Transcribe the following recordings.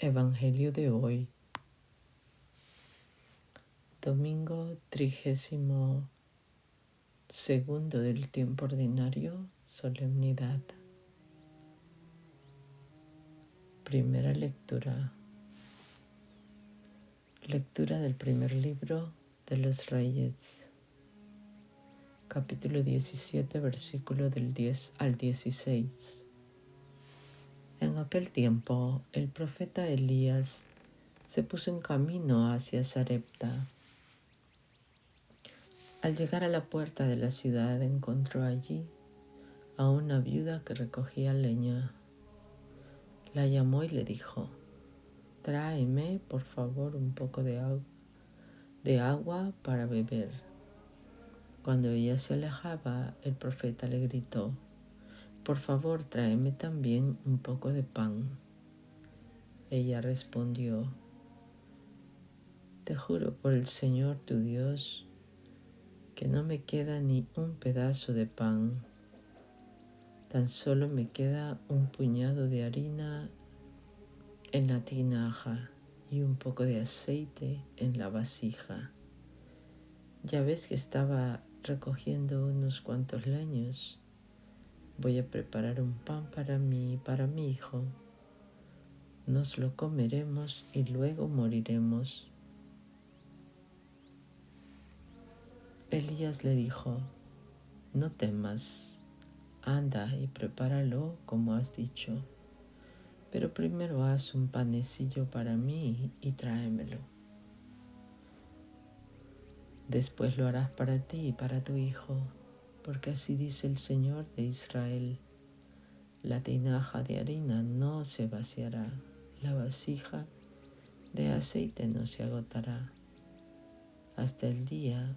Evangelio de hoy, domingo 32 del tiempo ordinario, solemnidad. Primera lectura. Lectura del primer libro de los Reyes, capítulo 17, versículo del 10 al 16. En aquel tiempo, el profeta Elías se puso en camino hacia Sarepta. Al llegar a la puerta de la ciudad, encontró allí a una viuda que recogía leña. La llamó y le dijo: «Tráeme, por favor, un poco de agua para beber». Cuando ella se alejaba, el profeta le gritó: «Por favor, tráeme también un poco de pan». Ella respondió: «Te juro por el Señor tu Dios que no me queda ni un pedazo de pan. Tan solo me queda un puñado de harina en la tinaja y un poco de aceite en la vasija. Ya ves que estaba recogiendo unos cuantos leños. Voy a preparar un pan para mí y para mi hijo. Nos lo comeremos y luego moriremos». Elías le dijo: «No temas, anda y prepáralo como has dicho. Pero primero haz un panecillo para mí y tráemelo. Después lo harás para ti y para tu hijo, porque así dice el Señor de Israel: la tinaja de harina no se vaciará, la vasija de aceite no se agotará, hasta el día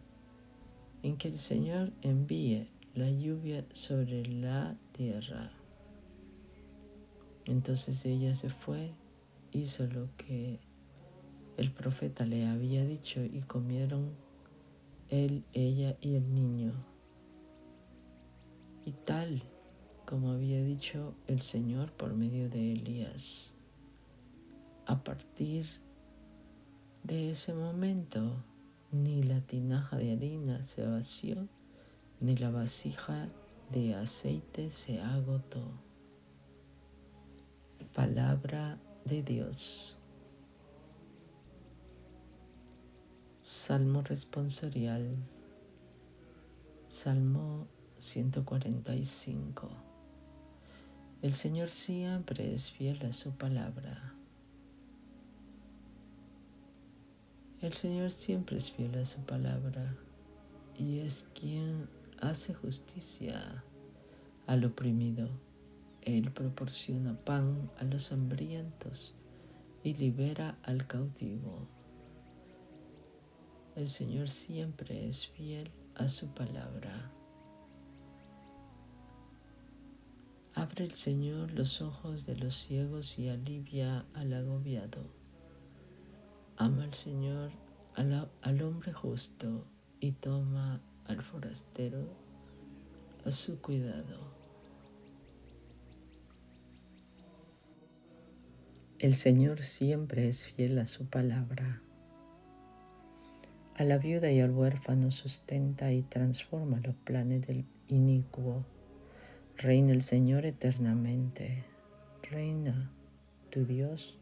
en que el Señor envíe la lluvia sobre la tierra». Entonces ella se fue, hizo lo que el profeta le había dicho y comieron él, ella y el niño. Y tal como había dicho el Señor por medio de Elías, a partir de ese momento ni la tinaja de harina se vació, ni la vasija de aceite se agotó. Palabra de Dios. Salmo responsorial. Salmo 145. El Señor siempre es fiel a su palabra. El Señor siempre es fiel a su palabra y es quien hace justicia al oprimido. Él proporciona pan a los hambrientos y libera al cautivo. El Señor siempre es fiel a su palabra. Abre el Señor los ojos de los ciegos y alivia al agobiado. Ama el Señor al hombre justo y toma al forastero a su cuidado. El Señor siempre es fiel a su palabra. A la viuda y al huérfano sustenta y transforma los planes del inicuo. Reina el Señor eternamente. Reina tu Dios,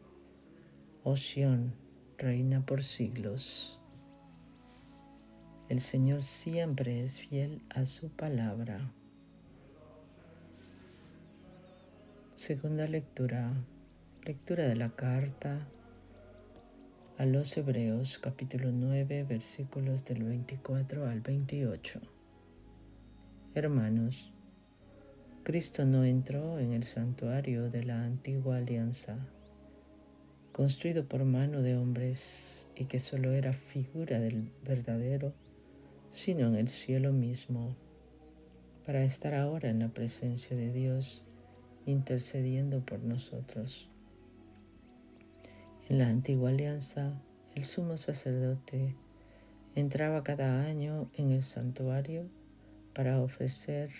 oh Sión, reina por siglos. El Señor siempre es fiel a su palabra. Segunda lectura. Lectura de la carta a los Hebreos, capítulo 9, versículos del 24 al 28. Hermanos, Cristo no entró en el santuario de la antigua alianza, construido por mano de hombres y que solo era figura del verdadero, sino en el cielo mismo, para estar ahora en la presencia de Dios, intercediendo por nosotros. En la antigua alianza, el sumo sacerdote entraba cada año en el santuario para ofrecer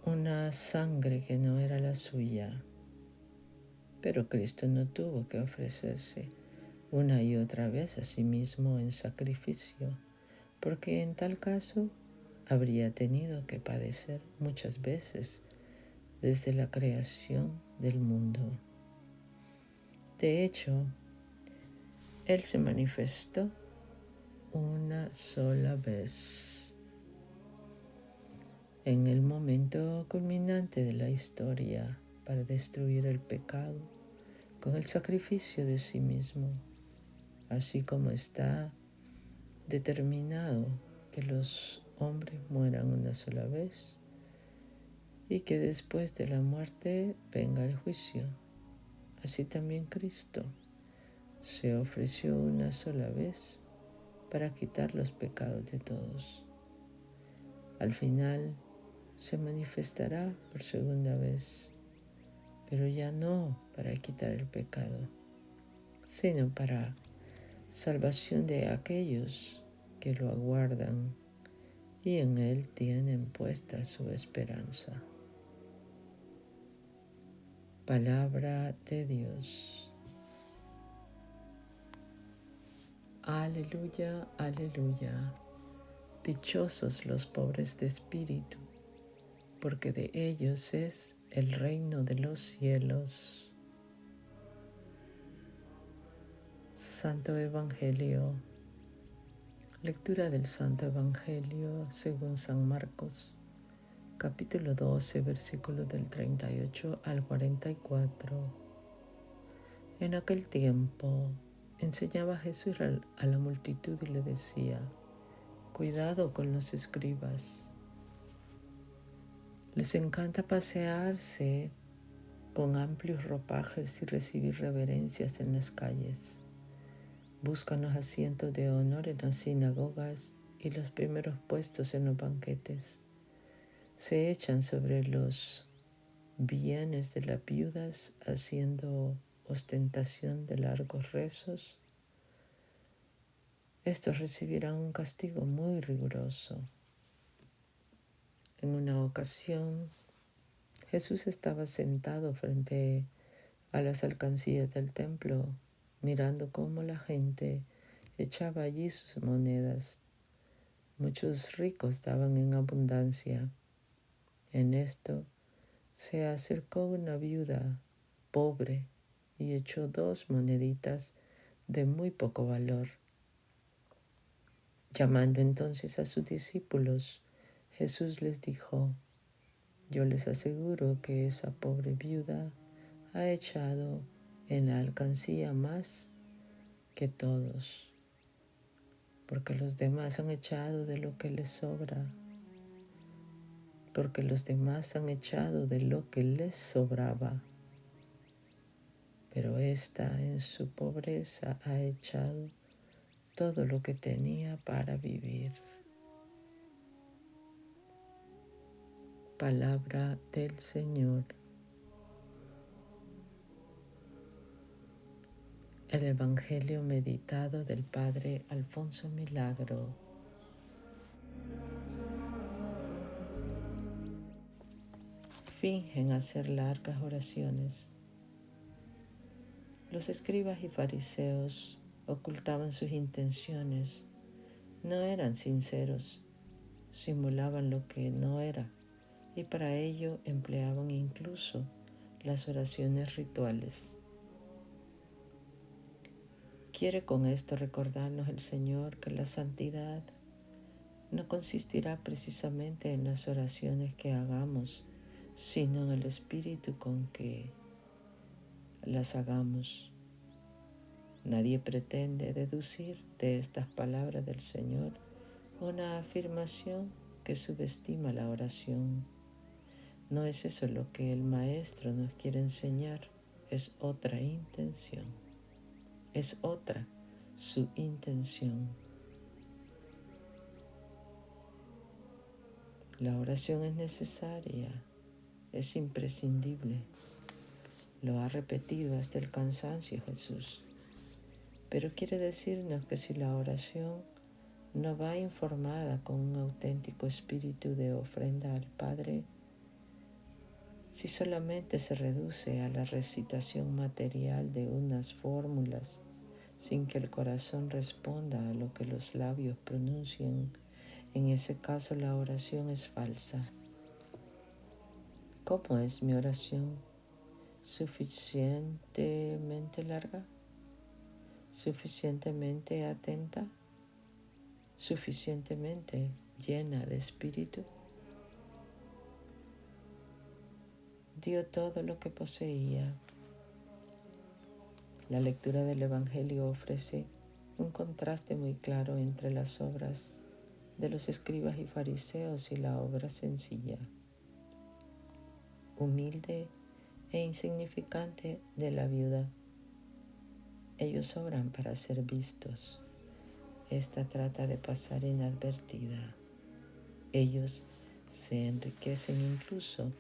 una sangre que no era la suya. Pero Cristo no tuvo que ofrecerse una y otra vez a sí mismo en sacrificio, porque en tal caso habría tenido que padecer muchas veces desde la creación del mundo. De hecho, Él se manifestó una sola vez, en el momento culminante de la historia, para destruir el pecado con el sacrificio de sí mismo, así como está determinado que los hombres mueran una sola vez y que después de la muerte venga el juicio. Así también Cristo se ofreció una sola vez para quitar los pecados de todos. Al final se manifestará por segunda vez, pero ya no para quitar el pecado, sino para salvación de aquellos que lo aguardan y en Él tienen puesta su esperanza. Palabra de Dios. Aleluya, aleluya. Dichosos los pobres de espíritu, porque de ellos es el reino de los cielos. Santo Evangelio. Lectura del Santo Evangelio según San Marcos, capítulo 12, versículos del 38 al 44. En aquel tiempo enseñaba Jesús a la multitud y le decía: cuidado con los escribas. Les encanta pasearse con amplios ropajes y recibir reverencias en las calles. Buscan los asientos de honor en las sinagogas y los primeros puestos en los banquetes. Se echan sobre los bienes de las viudas haciendo ostentación de largos rezos. Estos recibirán un castigo muy riguroso. En una ocasión, Jesús estaba sentado frente a las alcancías del templo, mirando cómo la gente echaba allí sus monedas. Muchos ricos daban en abundancia. En esto se acercó una viuda pobre y echó 2 moneditas de muy poco valor. Llamando entonces a sus discípulos, Jesús les dijo: yo les aseguro que esa pobre viuda ha echado en la alcancía más que todos, porque los demás han echado de lo que les sobra, porque los demás han echado de lo que les sobraba, pero ésta en su pobreza ha echado todo lo que tenía para vivir. Palabra del Señor. El Evangelio meditado del Padre Alfonso Milagro. Fingen hacer largas oraciones. Los escribas y fariseos ocultaban sus intenciones. No eran sinceros, simulaban lo que no era, y para ello empleaban incluso las oraciones rituales. Quiere con esto recordarnos el Señor que la santidad no consistirá precisamente en las oraciones que hagamos, sino en el espíritu con que las hagamos. Nadie pretende deducir de estas palabras del Señor una afirmación que subestima la oración. No es eso lo que el Maestro nos quiere enseñar, es otra intención. Es otra su intención. La oración es necesaria, es imprescindible. Lo ha repetido hasta el cansancio Jesús. Pero quiere decirnos que si la oración no va informada con un auténtico espíritu de ofrenda al Padre, Si solamente se reduce a la recitación material de unas fórmulas, sin que el corazón responda a lo que los labios pronuncian, en ese caso la oración es falsa. ¿Cómo es mi oración? ¿Suficientemente larga? ¿Suficientemente atenta? ¿Suficientemente llena de espíritu? Dio todo lo que poseía. La lectura del Evangelio ofrece un contraste muy claro entre las obras de los escribas y fariseos y la obra sencilla, humilde e insignificante de la viuda. Ellos obran para ser vistos. Esta trata de pasar inadvertida. Ellos se enriquecen incluso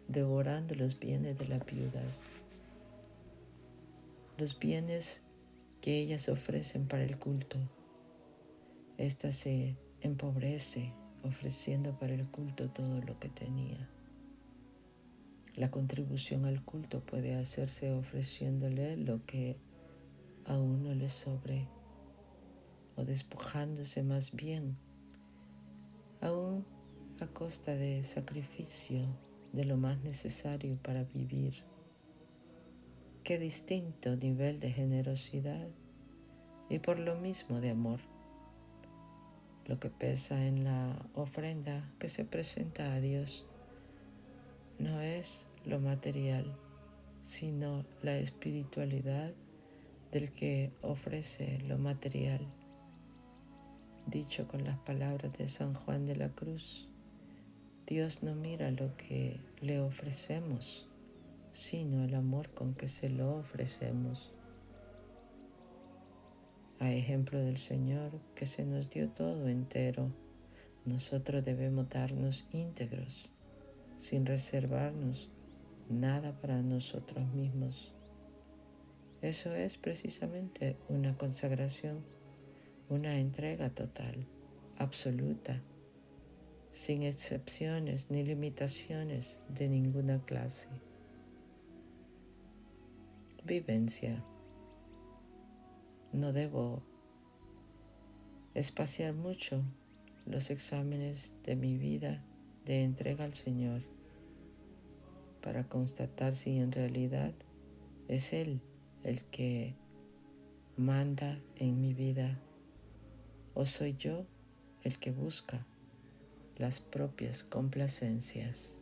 devorando los bienes de las viudas, los bienes que ellas ofrecen para el culto. Esta se empobrece ofreciendo para el culto todo lo que tenía. La contribución al culto puede hacerse ofreciéndole lo que a uno le sobre o despojándose más bien, aún a costa de sacrificio de lo más necesario para vivir. Qué distinto nivel de generosidad y por lo mismo de amor. Lo que pesa en la ofrenda que se presenta a Dios no es lo material, sino la espiritualidad del que ofrece lo material. Dicho con las palabras de San Juan de la Cruz, Dios no mira lo que le ofrecemos, sino el amor con que se lo ofrecemos. A ejemplo del Señor, que se nos dio todo entero, nosotros debemos darnos íntegros, sin reservarnos nada para nosotros mismos. Eso es precisamente una consagración, una entrega total, absoluta, sin excepciones ni limitaciones de ninguna clase. Vivencia. No debo espaciar mucho los exámenes de mi vida de entrega al Señor para constatar si en realidad es Él el que manda en mi vida o soy yo el que busca las propias complacencias.